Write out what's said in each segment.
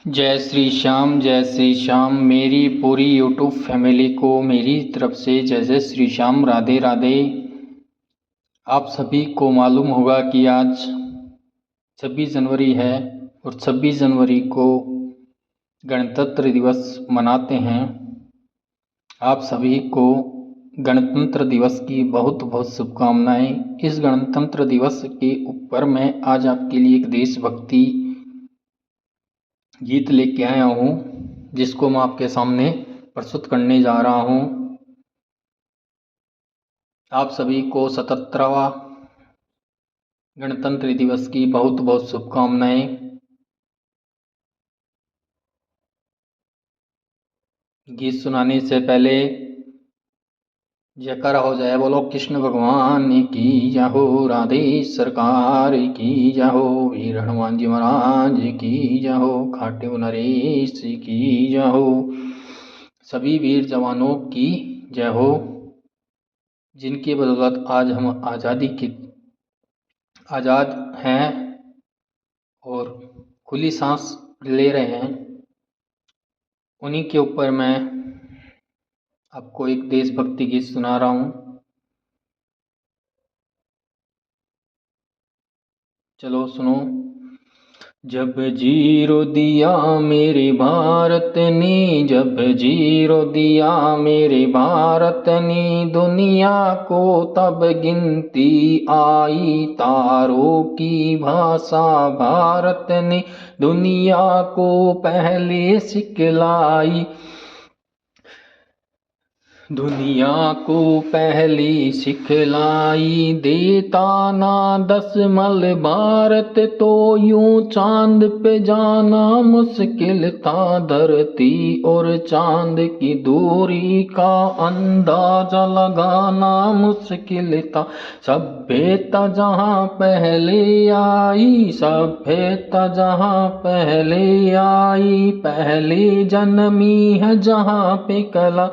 जय श्री श्याम। मेरी पूरी यूट्यूब फैमिली को मेरी तरफ से जय जय श्री श्याम, राधे राधे। आप सभी को मालूम होगा कि आज 26 जनवरी है और 26 जनवरी को गणतंत्र दिवस मनाते हैं। आप सभी को गणतंत्र दिवस की बहुत बहुत शुभकामनाएं। इस गणतंत्र दिवस के ऊपर मैं आज आपके लिए एक देशभक्ति गीत लेके आया हूँ, जिसको मैं आपके सामने प्रस्तुत करने जा रहा हूँ। आप सभी को 77वां गणतंत्र दिवस की बहुत बहुत शुभकामनाएं। गीत सुनाने से पहले जयकारा हो जाए, बोलो कृष्ण भगवान की जय हो, राधे सरकार की जय हो, वीर हनुमान जी महाराज की जय हो, खाटू नरेश की जय हो, सभी वीर जवानों की जय हो, जिनकी बदौलत आज हम आज़ाद हैं और खुली सांस ले रहे हैं। उन्हीं के ऊपर मैं आपको एक देशभक्ति गीत सुना रहा हूँ। चलो सुनो। जब जीरो दिया मेरे भारत ने, जब जीरो दिया मेरे भारत ने, दुनिया को तब गिनती आई, तारों की भाषा भारत ने दुनिया को पहले सिखलाई, दुनिया को पहली सिखलाई, देता ना दशमल भारत तो यूं चांद पे जाना मुश्किल था, धरती और चांद की दूरी का अंदाजा लगाना मुश्किल था, सभ्यता जहाँ पहले आई, सभ्यता जहाँ पहले आई, पहले जन्मी है जहाँ पे कला,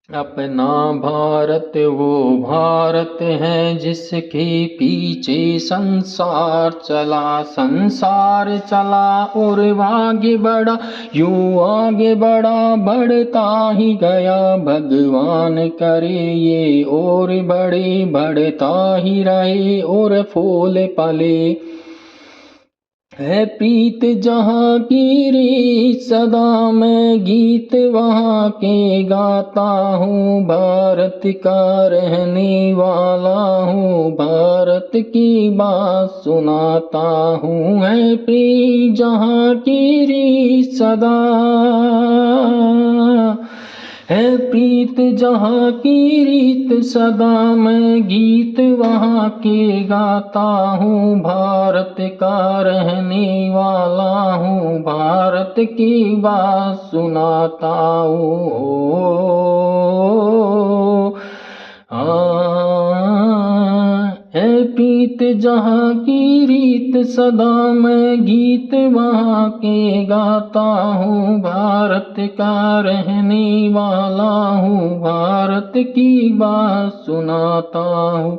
अपना भारत वो भारत है जिसके पीछे संसार चला, संसार चला और आगे बढ़ा, यूं आगे बढ़ा बढ़ता ही गया, भगवान करे ये और बढ़े, बढ़ता ही रहे और फूल पले, है प्रीत जहाँ की रीत सदा मैं गीत वहाँ के गाता हूँ, भारत का रहने वाला हूँ, भारत की बात सुनाता हूँ, है प्रीत जहाँ की रीत सदा, है प्रीत जहाँ की रीत सदा मैं गीत वहाँ के गाता हूँ, भारत का रहने वाला हूँ, भारत की बात सुनाता हूँ। है प्रीत जहाँ की रीत सदा मैं गीत वहाँ के गाता हूँ, भारत का रहने वाला हूँ, भारत की बात सुनाता हूँ,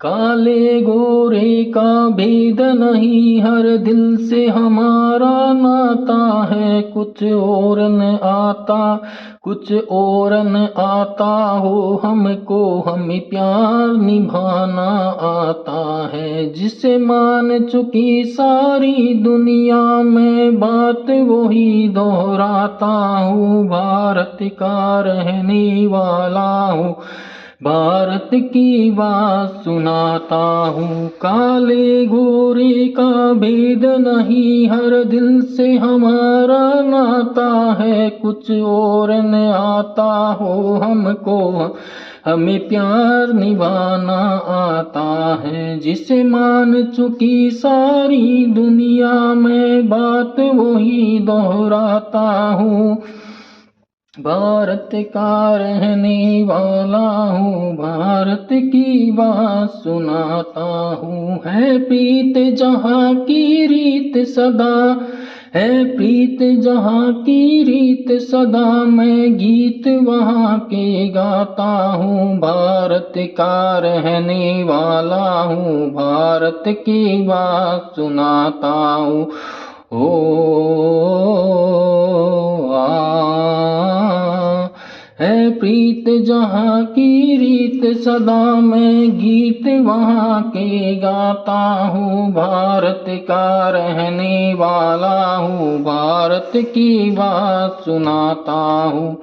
काले गोरे का भेद नहीं, हर दिल से हमारा नाता है, कुछ और न आता, कुछ और न आता हो हमको, हमें प्यार निभाना आता है, जिसे मान चुकी सारी दुनिया में बात वही दोहराता हूँ, भारत का रहने वाला हूँ, भारत की बात सुनाता हूँ, काले गोरे का भेद नहीं, हर दिल से हमारा नाता है, कुछ और न आता हो हमको, हमें प्यार निभाना आता है, जिसे मान चुकी सारी दुनिया में बात वही दोहराता हूँ, भारत का रहने वाला हूँ, भारत की बात सुनाता हूँ, है प्रीत जहाँ की रीत सदा, है प्रीत जहाँ की रीत सदा मैं गीत वहाँ के गाता हूँ, भारत का रहने वाला हूँ, भारत की बात सुनाता हूँ। हो है प्रीत जहाँ की रीत सदा मैं गीत वहाँ के गाता हूँ। भारत का रहने वाला हूँ, भारत की बात सुनाता हूँ।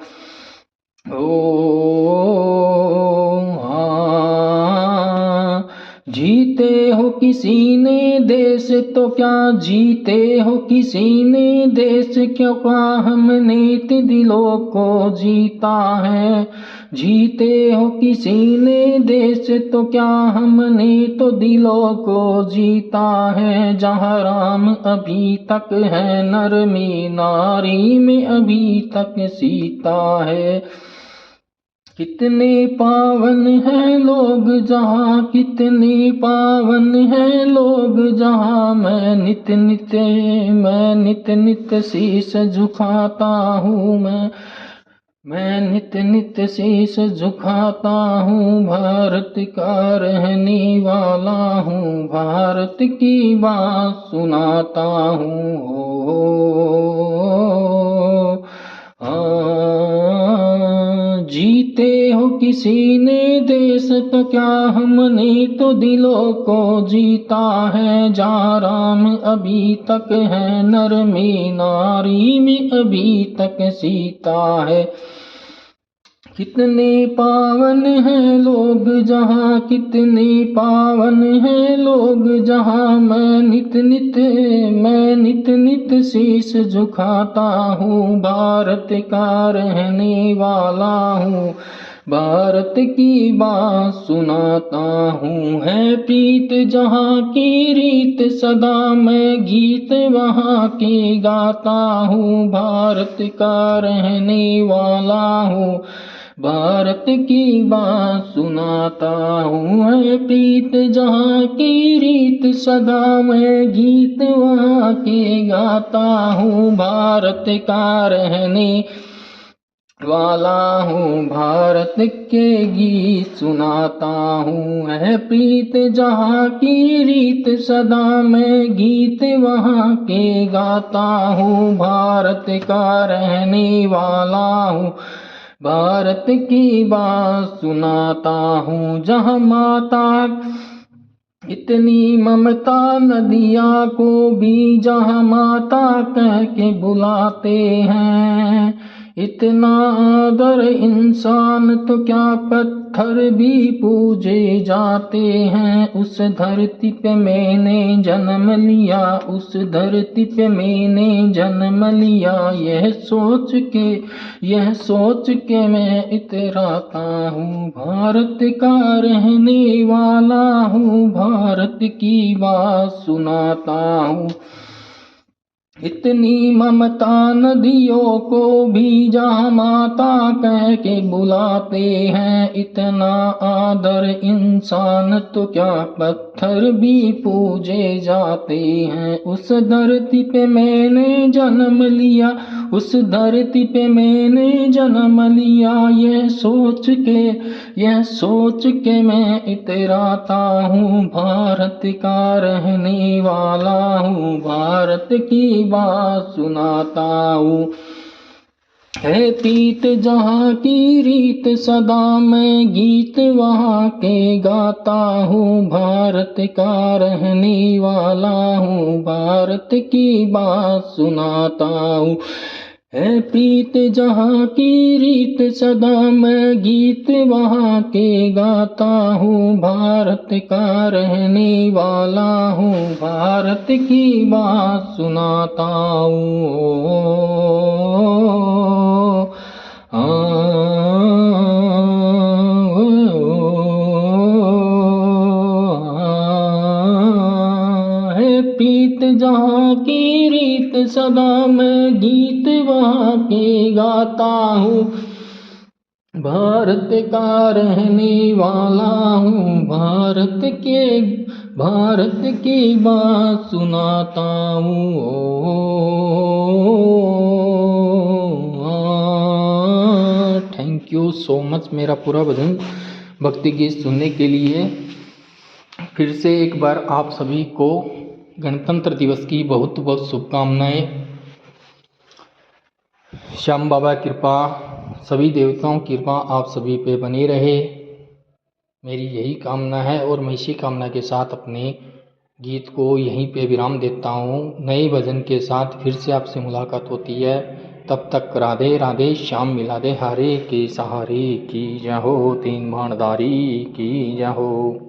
जीते हो किसी ने देश तो क्या, जीते हो किसी ने देश क्यों का हमने तो दिलों को जीता है। जीते हो किसी ने देश तो क्या हमने तो दिलों को जीता है। जहाँ राम अभी तक है नरमी, नारी में अभी तक सीता है। कितने पावन हैं लोग जहाँ, कितने पावन हैं लोग जहाँ मैं नित नित शीश झुकाता हूँ। मैं नित नित शीश झुकाता हूँ। भारत का रहने वाला हूँ, भारत की बात सुनाता हूँ। जीते हो किसी ने देश तो क्या हमने तो दिलों को जीता है। जहाँ राम अभी तक है नर में, नारी में अभी तक सीता है। कितने पावन हैं लोग जहाँ, कितने पावन हैं लोग जहाँ मैं नित नित शीश झुकाता हूँ। भारत का रहने वाला हूँ, भारत की बात सुनाता हूँ। है प्रीत जहाँ की रीत सदा मैं गीत वहाँ के गाता हूँ। भारत का रहने वाला हूँ, भारत की बात सुनाता हूँ। है प्रीत जहाँ की रीत सदा मैं गीत वहाँ के गाता हूँ। भारत का रहने वाला हूँ, भारत के गीत सुनाता हूँ। है प्रीत जहाँ की रीत सदा मैं गीत वहाँ के गाता हूँ। भारत का रहने वाला हूँ, भारत की बात सुनाता हूँ। जहाँ माता इतनी ममता नदिया को भी जहाँ माता कह के बुलाते हैं। इतना आदर इंसान तो क्या पत्थर भी पूजे जाते हैं। उस धरती पे मैंने जन्म लिया, उस धरती पे मैंने जन्म लिया। यह सोच के मैं इतराता हूँ। भारत का रहने वाला हूँ, भारत की बात सुनाता हूँ। इतनी ममता नदियों को भी जहाँ माता कह के बुलाते हैं। इतना आदर इंसान तो क्या पत्थर भी पूजे जाते हैं। उस धरती पे मैंने जन्म लिया, उस धरती पे मैंने जन्म लिया। यह सोच के मैं इतराता हूँ। भारत का रहने वाला हूँ, भारत की बात सुनाता हूँ। है प्रीत जहाँ की रीत सदा मैं गीत वहाँ के गाता हूँ। भारत का रहने वाला हूँ, भारत की बात सुनाता हूँ। है प्रीत जहाँ की रीत सदा मैं गीत वहाँ के गाता हूँ। भारत का रहने वाला हूँ, भारत की बात सुनाता हूँ। है प्रीत जहाँ की रीत सदा मैं गीत वहाँ के गाता हूँ। भारत का रहने वाला हूँ, भारत की बात सुनाता हूँ। थैंक यू सो मच मेरा पूरा भजन भक्ति गीत सुनने के लिए। फिर से एक बार आप सभी को गणतंत्र दिवस की बहुत बहुत शुभकामनाएं। श्याम बाबा कृपा, सभी देवताओं की कृपा आप सभी पे बनी रहे, मेरी यही कामना है। और मैं इसी कामना के साथ अपने गीत को यहीं पे विराम देता हूँ। नए भजन के साथ फिर से आपसे मुलाकात होती है। तब तक राधे राधे, श्याम मिला दे हारे के सहारे की जय हो, तीन भांडारी की जय हो।